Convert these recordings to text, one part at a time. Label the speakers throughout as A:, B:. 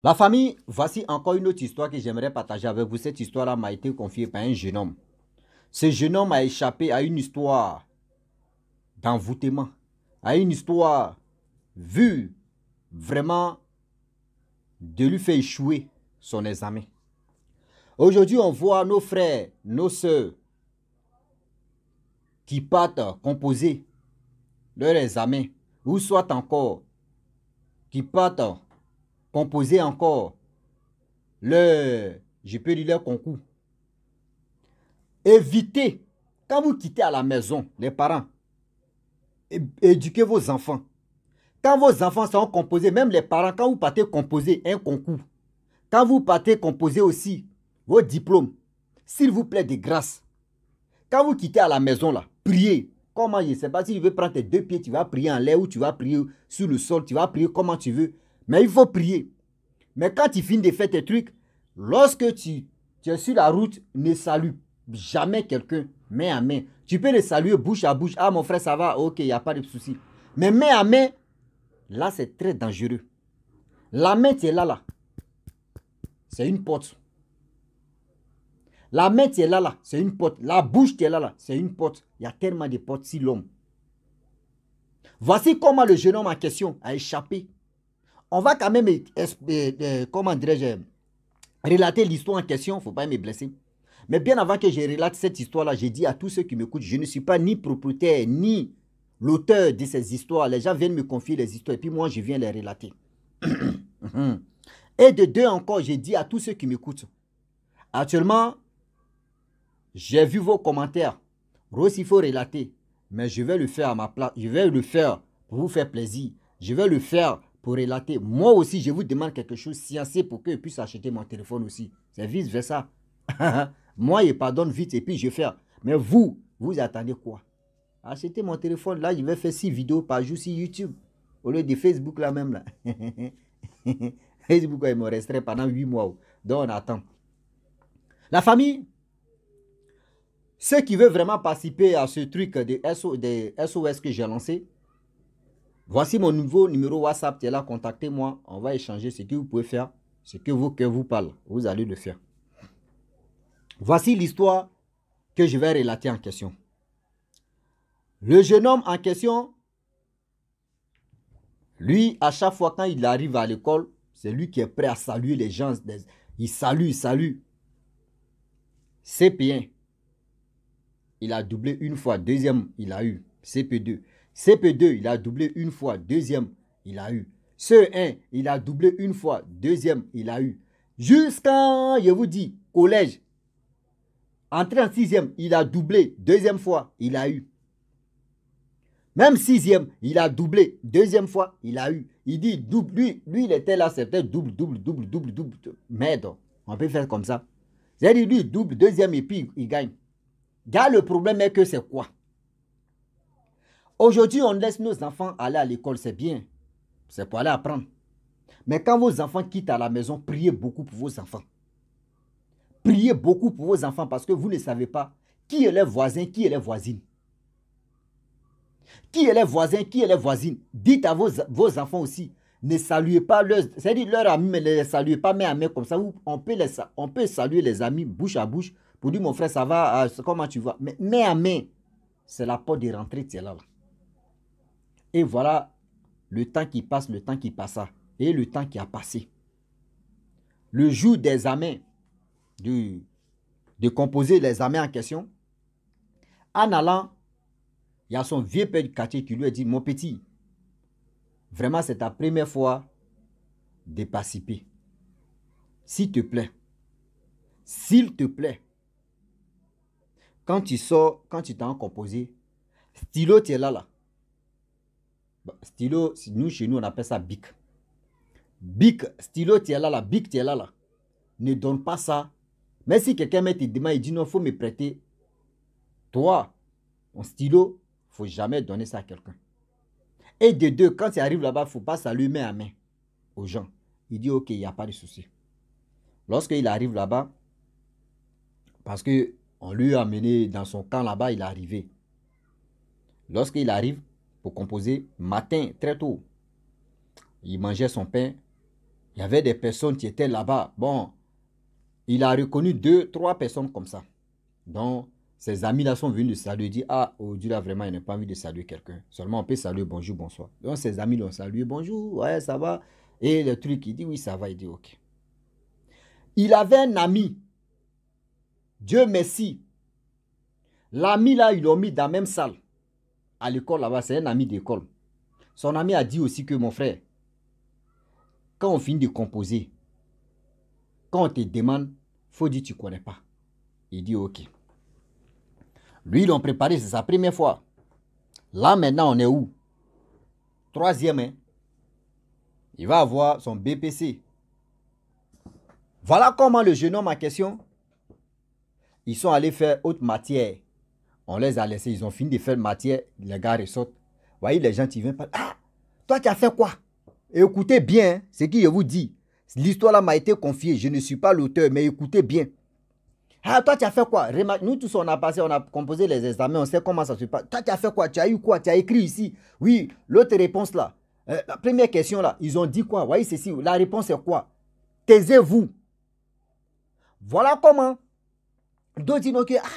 A: La famille, voici encore une autre histoire que j'aimerais partager avec vous. Cette histoire-là m'a été confiée par un jeune homme. Ce jeune homme a échappé à une histoire d'envoûtement, à une histoire vue vraiment de lui faire échouer son examen. Aujourd'hui, on voit nos frères, nos soeurs qui partent composer leur examen, ou soit encore qui partent composer encore je peux dire leur concours. Évitez, quand vous quittez à la maison, les parents, éduquez vos enfants. Quand vos enfants sont composés, même les parents, quand vous partez composer un concours, quand vous partez composer aussi vos diplômes, s'il vous plaît, de grâce, quand vous quittez à la maison, là, priez. Comment, je ne sais pas si tu veux prendre tes deux pieds, tu vas prier en l'air ou tu vas prier sur le sol, tu vas prier comment tu veux. Mais il faut prier. Mais quand tu finis de faire tes trucs, lorsque tu es sur la route, ne salue jamais quelqu'un main à main. Tu peux le saluer bouche à bouche. Ah, mon frère, ça va? Ok, il n'y a pas de souci. Mais main à main, là, c'est très dangereux. La main, tu es là. C'est une porte. La main, tu es là. C'est une porte. La bouche, tu es là. C'est une porte. Il y a tellement de portes si l'homme. Voici comment le jeune homme en question a échappé. On va quand même, comment dirais-je, relater l'histoire en question. Il ne faut pas me blesser. Mais bien avant que je relate cette histoire-là, j'ai dit à tous ceux qui m'écoutent, je ne suis pas ni propriétaire, ni l'auteur de ces histoires. Les gens viennent me confier les histoires et puis moi, je viens les relater. Et de deux encore, j'ai dit à tous ceux qui m'écoutent, actuellement, j'ai vu vos commentaires. Rose, il faut relater. Mais je vais le faire à ma place. Je vais le faire pour vous faire plaisir. Je vais le faire pour relater. Moi aussi, je vous demande quelque chose sciencé pour que je puisse acheter mon téléphone aussi. C'est vice-versa. Moi, je pardonne vite et puis je fais. Mais vous attendez quoi? Achetez mon téléphone. Là, je vais faire 6 vidéos par jour sur YouTube. Au lieu de Facebook là même. Là. Facebook, il me resterait pendant 8 mois. Donc, on attend. La famille, ceux qui veulent vraiment participer à ce truc de SOS que j'ai lancé, voici mon nouveau numéro WhatsApp. Tu es là, contactez-moi. On va échanger ce que vous pouvez faire. Ce que vos cœurs vous parlent. Vous allez le faire. Voici l'histoire que je vais relater en question. Le jeune homme en question, lui, à chaque fois quand il arrive à l'école, c'est lui qui est prêt à saluer les gens. Il salue. CP1, il a doublé une fois. Deuxième, il a eu. CP2. CP2, il a doublé une fois. Deuxième, il a eu. CE1, il a doublé une fois. Deuxième, il a eu. Jusqu'à, je vous dis, collège. Entré en sixième, il a doublé. Deuxième fois, il a eu. Même sixième, il a doublé. Deuxième fois, il a eu. Il dit double. Lui il était là, c'était double. Merde, on peut faire comme ça. C'est-à-dire, lui, double, deuxième, et puis il gagne. Là, le problème est que c'est quoi? Aujourd'hui, on laisse nos enfants aller à l'école, c'est bien. C'est pour aller apprendre. Mais quand vos enfants quittent à la maison, priez beaucoup pour vos enfants. Priez beaucoup pour vos enfants parce que vous ne savez pas qui est les voisins, qui est les voisines. Qui est les voisins, qui est les voisines. Dites à vos enfants aussi, ne saluez pas leurs amis, mais ne les saluez pas main à main comme ça. On peut saluer les amis bouche à bouche pour dire mon frère, ça va, comment tu vas. Mais main à main, c'est la porte de rentrée, tu es là. Et voilà le temps qui passe, le temps qui passa et le temps qui a passé. Le jour des examens, de composer les examens en question, en allant, il y a son vieux père du quartier qui lui a dit, mon petit, vraiment c'est ta première fois de participer. S'il te plaît, quand tu sors, quand tu t'en composé, stylo, tu es là. Stylo, chez nous, on appelle ça bic. Bic, stylo, tu es là, bic, tu es là. Ne donne pas ça. Mais si quelqu'un met tes demandes, il dit non, il faut me prêter. Toi, ton stylo, il ne faut jamais donner ça à quelqu'un. Et de deux, quand tu arrives là-bas, il ne faut pas saluer main à main aux gens. Il dit ok, il n'y a pas de souci. Lorsqu'il arrive là-bas, parce qu'on lui a amené dans son camp là-bas, il est arrivé. Lorsqu'il arrive pour composer, matin, très tôt, il mangeait son pain, Il y avait des personnes qui étaient là-bas. Bon, il a reconnu 2, 3 personnes comme ça. Donc, ses amis là sont venus le saluer. Il dit, ah, aujourd'hui là, vraiment, il n'a pas envie de saluer quelqu'un. Seulement, on peut saluer bonjour, bonsoir. Donc, ses amis l'ont salué, bonjour, ouais, ça va. Et le truc, il dit, oui, ça va. Il dit, ok. Il avait un ami. Dieu merci. L'ami là, ils l'ont mis dans la même salle. À l'école là-bas, c'est un ami d'école. Son ami a dit aussi que, mon frère, quand on finit de composer, quand on te demande, il faut dire que tu ne connais pas. Il dit ok. Lui, ils l'ont préparé, c'est sa première fois. Là, maintenant, on est où? Troisième, hein? Il va avoir son BPC. Voilà comment le jeune homme en question, ils sont allés faire autre matière. On les a laissés, ils ont fini de faire matière, les gars ressortent. Vous voyez, les gens qui viennent parler. Ah, toi, tu as fait quoi? Et écoutez bien, hein, ce que je vous dis. L'histoire là m'a été confiée. Je ne suis pas l'auteur, mais écoutez bien. Ah, toi, tu as fait quoi? Nous tous, on a passé, on a composé les examens, on sait comment ça se passe. Toi, tu as fait quoi? Tu as eu quoi? Tu as écrit ici? Oui, l'autre réponse là. La première question là, ils ont dit quoi? Vous voyez ceci, la réponse est quoi? Taisez-vous. Voilà comment. D'autres disent, ok, ah,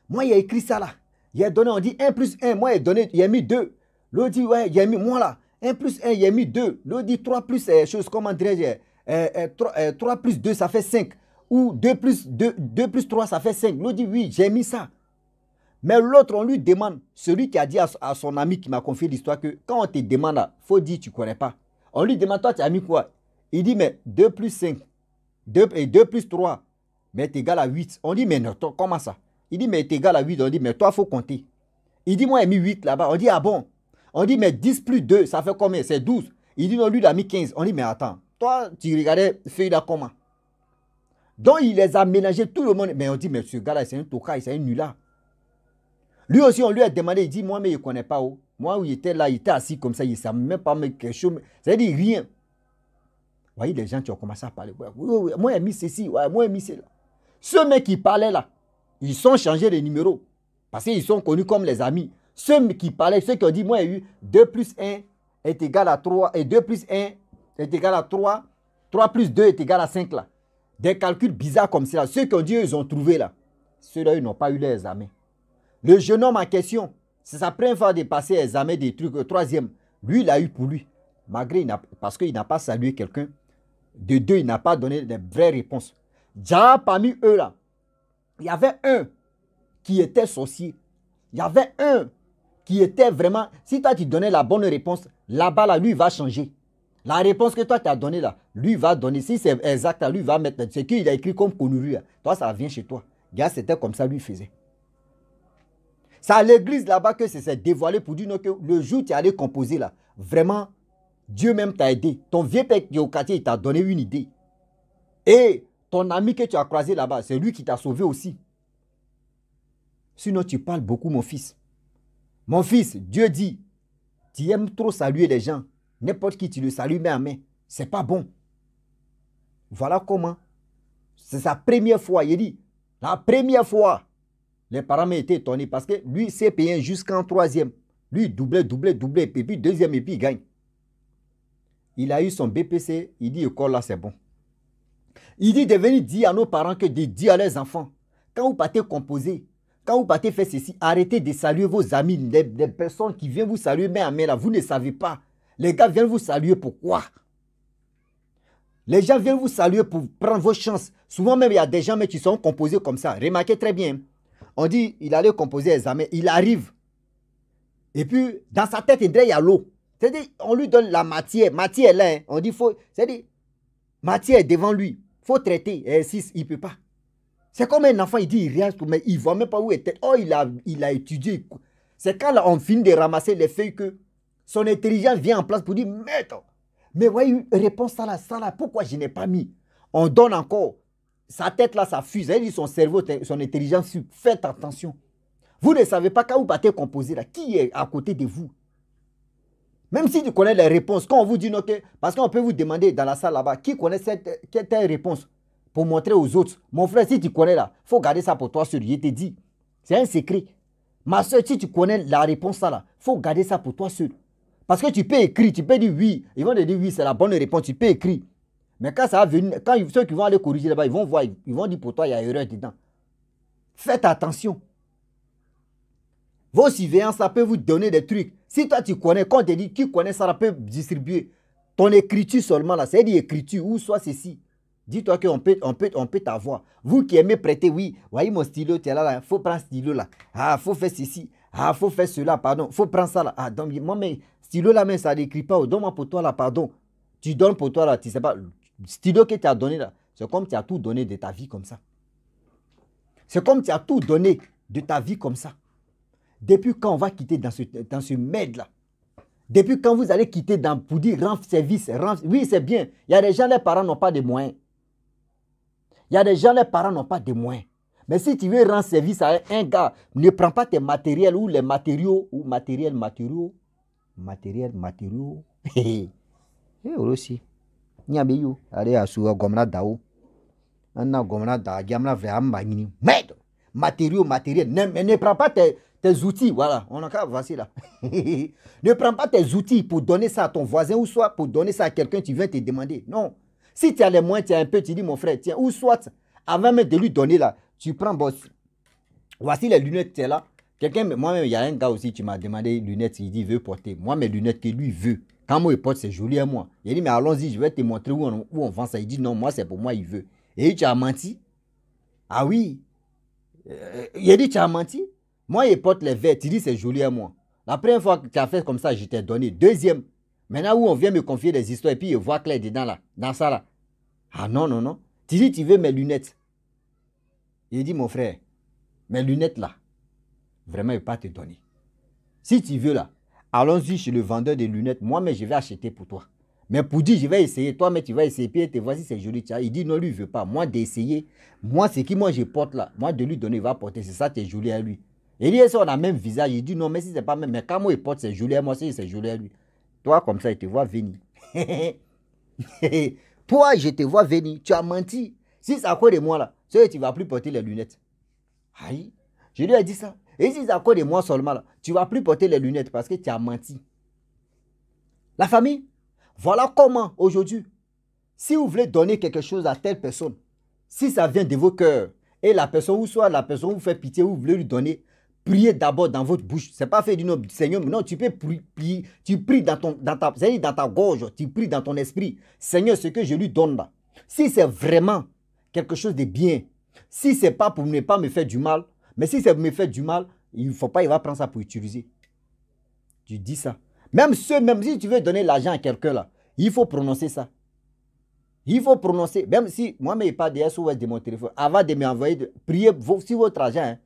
A: moi, il a écrit ça là. Il a donné, on dit 1 plus 1, moi, il a mis 2. L'autre dit, ouais, il a mis, moi là, 1 plus 1, il a mis 2. L'autre dit 3 plus, comment dirais-je, 3 plus 2, ça fait 5. Ou 2 plus 3, ça fait 5. L'autre dit, oui, j'ai mis ça. Mais l'autre, on lui demande, celui qui a dit à son ami qui m'a confié l'histoire que quand on te demande, il faut dire, tu ne connais pas. On lui demande, toi, tu as mis quoi? Il dit, mais 2 plus 5, 2 plus 3, mais est égal à 8. On dit, mais non, comment ça? Il dit, mais est égal à 8. On dit, mais toi, il faut compter. Il dit, moi, j'ai mis 8 là-bas. On dit, ah bon? On dit, mais 10 plus 2, ça fait combien? C'est 12. Il dit, non, lui, il a mis 15. On dit, mais attends, toi, tu regardais feuille là comment? Donc, il les a mélangés, tout le monde. Mais on dit, mais ce gars-là, c'est un tocaille, c'est un nulard. Lui aussi, on lui a demandé, il dit, moi, mais il ne connaît pas où. Moi, où il était là, il était assis comme ça, il ne savait même pas quelque chose. C'est-à-dire rien. Vous voyez, les gens qui ont commencé à parler. Oui, moi, j'ai mis ceci, ouais, moi, j'ai mis cela. Ceux mecs qui parlaient là, ils sont changés de numéro. Parce qu'ils sont connus comme les amis. Ceux qui parlaient, ceux qui ont dit, moi, j'ai eu 2 plus 1 est égal à 3. Et 2 plus 1 est égal à 3. 3 plus 2 est égal à 5 là. Des calculs bizarres comme ça. Ceux qui ont dit, ils ont trouvé là. Ceux-là, ils n'ont pas eu les examens. Le jeune homme en question, c'est sa première fois de passer l'examen des trucs. Troisième, lui, il a eu pour lui. Malgré, parce qu'il n'a pas salué quelqu'un. De deux, il n'a pas donné de vraies réponses. Déjà, parmi eux là, il y avait un qui était sorcier. Il y avait un qui était vraiment... Si toi, tu donnais la bonne réponse, là-bas, là, lui, il va changer. La réponse que toi, tu as donnée là, lui, il va donner. Si c'est exact, lui, il va mettre... Ce qu'il a écrit comme connerie. Toi, ça vient chez toi. Gars, c'était comme ça, lui, il faisait. C'est à l'église là-bas que c'est dévoilé pour dire que le jour où tu es allé composer là, vraiment, Dieu même t'a aidé. Ton vieux père qui est au quartier, il t'a donné une idée. Et ton ami que tu as croisé là-bas, c'est lui qui t'a sauvé aussi. Sinon, tu parles beaucoup, mon fils. Mon fils, Dieu dit, tu aimes trop saluer les gens. N'importe qui, tu le salues main à main. C'est pas bon. Voilà comment. C'est sa première fois. Il dit, la première fois, les parents m'ont été étonnés parce que lui, s'est payé jusqu'en troisième. Lui, doublé, et puis deuxième, et puis il gagne. Il a eu son BPC, il dit, école là, c'est bon. Il dit de venir dire à nos parents que de dire à leurs enfants, quand vous partez composer, quand vous partez faire ceci, arrêtez de saluer vos amis, les personnes qui viennent vous saluer main à main là, vous ne savez pas. Les gars viennent vous saluer pourquoi? Les gens viennent vous saluer pour prendre vos chances. Souvent même, il y a des gens mais qui sont composés comme ça. Remarquez très bien. On dit, il allait composer l'examen, il arrive. Et puis, dans sa tête, il y a l'eau. C'est-à-dire, on lui donne la matière. Matière là, hein. On dit, faut, c'est-à-dire, matière est devant lui. Il faut traiter. Et si, il ne peut pas. C'est comme un enfant, il dit, il reste, mais il ne voit même pas où était. Oh, il a étudié. C'est quand là, on finit de ramasser les feuilles que son intelligence vient en place pour dire, mais voyez, réponse ça là, pourquoi je n'ai pas mis? On donne encore. Sa tête là, ça fuse. Elle dit son cerveau, son intelligence, faites attention. Vous ne savez pas quand vous partez composer là, qui est à côté de vous? Même si tu connais les réponses, quand on vous dit non, parce qu'on peut vous demander dans la salle là-bas, qui connaît cette réponse pour montrer aux autres. Mon frère, si tu connais là, il faut garder ça pour toi seul. Je te dis, c'est un secret. Ma soeur, si tu connais la réponse là, il faut garder ça pour toi seul. Parce que tu peux écrire, tu peux dire oui. Ils vont te dire oui, c'est la bonne réponse, tu peux écrire. Mais quand ça va venir, quand ceux qui vont aller corriger là-bas, ils vont voir, ils vont dire pour toi, il y a erreur dedans. Faites attention. Vos surveillants, ça peut vous donner des trucs. Si toi, tu connais, quand on te dit, tu connais, ça peut distribuer. Ton écriture seulement, là, c'est-à-dire écriture, ou soit ceci. Dis-toi qu'on peut t'avoir. Vous qui aimez prêter, oui, voyez mon stylo, tu es là, il faut prendre ce stylo là. Ah, il faut faire ceci. Ah, il faut faire cela, pardon. Il faut prendre ça là. Ah, donc, moi, mais stylo là, mais ça n'écrit pas. Donne-moi pour toi là, pardon. Tu donnes pour toi là, tu sais pas. Le stylo que tu as donné là, c'est comme tu as tout donné de ta vie comme ça. C'est comme tu as tout donné de ta vie comme ça. Depuis quand on va quitter dans ce maid là? Depuis quand vous allez quitter pour dire rendre service, oui, c'est bien. Il y a des gens, les parents n'ont pas de moyens. Il y a des gens, les parents n'ont pas de moyens. Mais si tu veux rendre service à un gars, ne prends pas tes matériels ou les matériaux, ou matériels. Et aussi. Il y a des allez à sous gomna dao. On a gomna da, gamla vers magni. Merde! Matériaux. Ne prends pas tes outils, voilà, on a qu'à voici là. Ne prends pas tes outils pour donner ça à ton voisin ou soit pour donner ça à quelqu'un qui vient te demander. Non. Si tu as les moyens, tu as un peu, tu dis mon frère, tiens, ou soit, avant même de lui donner là, tu prends, boss. Voici les lunettes, tu es là. Moi-même, il y a un gars aussi qui m'a demandé les lunettes, il dit, il veut porter. Moi, mes lunettes que lui veut. Quand moi, il porte, c'est joli à moi. Il dit, mais allons-y, je vais te montrer où on vend ça. Il dit, non, moi, c'est pour moi, il veut. Et tu as menti. Ah oui. Il a dit, tu as menti. Moi, il porte les verres, tu dis c'est joli à moi. La première fois que tu as fait comme ça, je t'ai donné. Deuxième, maintenant où on vient me confier des histoires et puis il voit clair dedans là, dans ça là. Ah non, non, non. Tu dis tu veux mes lunettes. Il dit mon frère, mes lunettes là, vraiment il ne va pas te donner. Si tu veux là, allons-y chez le vendeur de lunettes. Moi, mais je vais acheter pour toi. Mais pour dire je vais essayer, toi, mais tu vas essayer, puis te voici c'est joli. Il dit non, lui il ne veut pas. Moi d'essayer, moi ce qui moi je porte là, moi de lui donner, il va porter, c'est ça, c'est joli à lui. Il dit, est-ce qu'on a le même visage? Il dit, non, mais si c'est pas même. Mais quand moi, il porte, c'est joli à moi, c'est joli à lui. Toi, comme ça, il te voit venir. Toi, je te vois venir. Tu as menti. Si c'est à cause de moi, là, tu ne vas plus porter les lunettes. Aïe. Je lui ai dit ça. Et si c'est à cause de moi seulement, là, tu ne vas plus porter les lunettes parce que tu as menti. La famille, voilà comment, aujourd'hui, si vous voulez donner quelque chose à telle personne, si ça vient de vos cœurs, et la personne, ou soit la personne vous fait pitié, vous voulez lui donner, priez d'abord dans votre bouche. Ce n'est pas fait du nom du Seigneur, mais non, tu peux prier, tu pries dans ta gorge, tu pries dans ton esprit. Seigneur, ce que je lui donne là, si c'est vraiment quelque chose de bien, si ce n'est pas pour ne pas me faire du mal, mais si ça me fait du mal, il ne faut pas, il va prendre ça pour utiliser. Tu dis ça. Même si tu veux donner l'argent à quelqu'un là, il faut prononcer ça. Il faut prononcer, même si moi-même je parle de SOS de mon téléphone, avant de m'envoyer, priez si votre argent. Hein.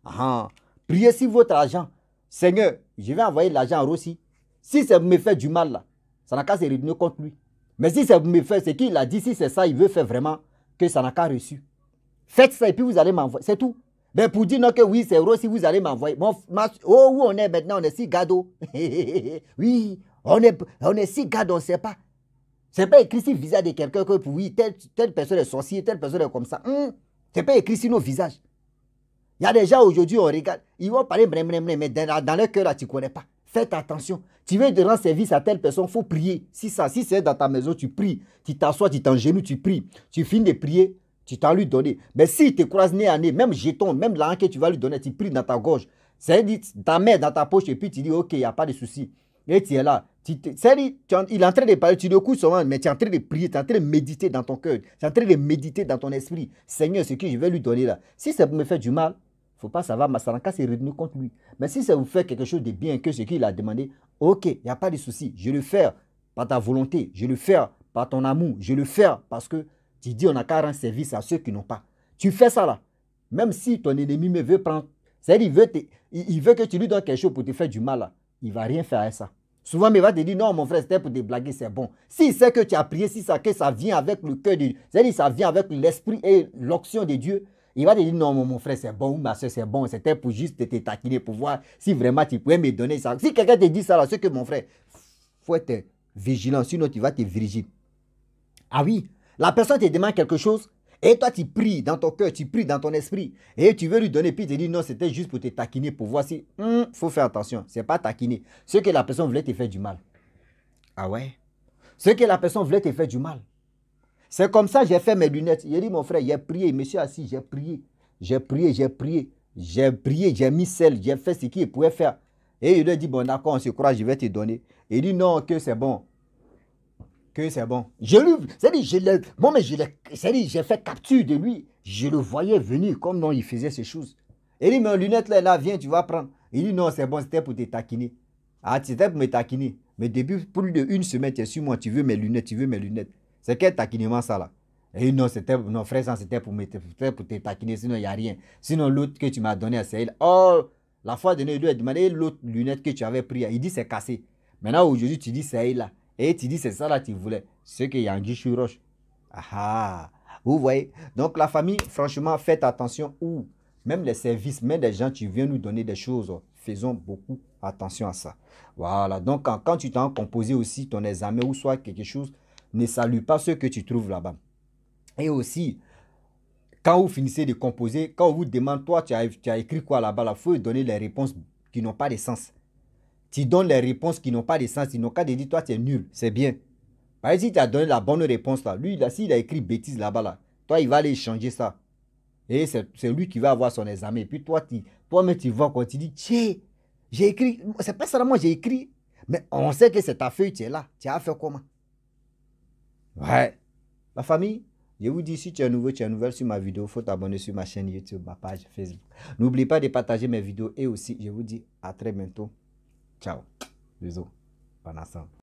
A: Ah, priez si votre argent. Seigneur, je vais envoyer l'argent à Rossi. Si ça me fait du mal là, ça n'a qu'à se retourner contre lui. Mais si ça me fait, c'est qu'il a dit, si c'est ça, il veut faire vraiment, que ça n'a qu'à reçu. Faites ça et puis vous allez m'envoyer. C'est tout. Mais pour dire non que oui, c'est Rossi, vous allez m'envoyer. Bon, où on est maintenant, on est si gado. Oui, on est si gado, on ne sait pas. Ce n'est pas écrit sur le visage de quelqu'un que oui, telle personne est sorcière, telle personne est comme ça. Ce n'est pas écrit sur nos visages. Il y a des gens aujourd'hui, on regarde, ils vont parler, mais dans leur cœur, là, tu ne connais pas. Faites attention. Tu veux te rendre service à telle personne, il faut prier. Si c'est dans ta maison, tu pries. Tu t'assois, tu t'engenouilles, tu pries. Tu finis de prier, tu t'en lui donner. Mais si tu te croises nez à nez, même jeton, même l'argent que tu vas lui donner, tu pries dans ta gorge. C'est-à-dire, ta main dans ta poche et puis tu dis, ok, il n'y a pas de souci. Et tu es là. C'est-à-dire, il est en train de parler, tu le couches souvent, mais tu es en train de prier, tu es en train de méditer dans ton cœur. Tu es en train de méditer dans ton esprit. Seigneur, ce que je vais lui donner là, si ça me fait du mal, il ne faut pas savoir, ça n'a qu'à se retenir contre lui. Mais si ça vous fait quelque chose de bien que ce qu'il a demandé, ok, il n'y a pas de souci. Je vais le faire par ta volonté. Je vais le faire par ton amour. Je vais le faire parce que tu dis on n'a qu'à rendre service à ceux qui n'ont pas. Tu fais ça là. Même si ton ennemi me veut prendre, c'est-à-dire il veut que tu lui donnes quelque chose pour te faire du mal là. Il ne va rien faire à ça. Souvent, il va te dire, non, mon frère, c'était pour te blaguer, c'est bon. Si c'est que tu as prié, si ça, que ça vient avec le cœur de Dieu, c'est-à-dire ça vient avec l'esprit et l'onction de Dieu, il va te dire, non, mon frère, c'est bon, ma soeur, c'est bon. C'était pour juste te taquiner, pour voir si vraiment tu pouvais me donner ça. Si quelqu'un te dit ça, là, c'est que mon frère, il faut être vigilant, sinon tu vas te virgile. Ah oui, la personne te demande quelque chose, et toi tu pries dans ton cœur, tu pries dans ton esprit, et tu veux lui donner, puis tu dis non, c'était juste pour te taquiner, pour voir si, faut faire attention, c'est pas taquiner. Ce que la personne voulait te faire du mal. Ah ouais? Ce que la personne voulait te faire du mal. C'est comme ça que j'ai fait mes lunettes. J'ai dit, mon frère, j'ai prié. Monsieur assis, j'ai prié. J'ai prié, j'ai prié. J'ai prié, j'ai mis sel, j'ai fait ce qu'il pouvait faire. Et il lui a dit, bon, d'accord, on se croit, je vais te donner. Il dit, non, que c'est bon. Que c'est bon. Je lui, c'est-à-dire, j'ai fait capture de lui. Je le voyais venir, comme non, il faisait ces choses. Il dit, mes lunettes là, viens, tu vas prendre. Il dit, non, c'est bon, c'était pour te taquiner. Ah, c'était pour me taquiner. Mais depuis plus d'une semaine, tu es sur moi, tu veux mes lunettes, tu veux mes lunettes. C'est quel taquinement ça là? Et non, non, frère, ça c'était pour te taquiner, sinon il n'y a rien. Sinon, l'autre que tu m'as donné à Saïd, oh, la fois donnée, il lui a demandé l'autre lunette que tu avais pris. Il dit, c'est cassé. Maintenant, aujourd'hui, tu dis Saïd là. Et tu dis, c'est ça là que tu voulais. Ce qu'il y a Anguille Roche. Ah, vous voyez. Donc, la famille, franchement, faites attention où même les services, même des gens qui viennent nous donner des choses, faisons beaucoup attention à ça. Voilà. Donc, quand tu t'en composé aussi ton examen ou soit quelque chose, ne salue pas ce que tu trouves là-bas. Et aussi, quand vous finissez de composer, quand on vous demande, toi, tu as écrit quoi là-bas, il faut donner les réponses qui n'ont pas de sens. Tu donnes les réponses qui n'ont pas de sens. Ils n'ont qu'à te dire, toi, tu es nul. C'est bien. Par exemple, si tu as donné la bonne réponse là, lui, s'il a écrit bêtise là-bas, là, toi, il va aller changer ça. Et c'est lui qui va avoir son examen. Et puis toi-même, tu vois quand tu dis, tiens, j'ai écrit, c'est pas seulement j'ai écrit, mais on sait que c'est ta feuille, tu es là. Tu as fait comment? Ouais. La famille, je vous dis, si tu es nouveau, tu es nouvelle sur ma vidéo, il faut t'abonner sur ma chaîne YouTube, ma page Facebook. N'oublie pas de partager mes vidéos et aussi, je vous dis à très bientôt. Ciao. Bisous. Bon ensemble.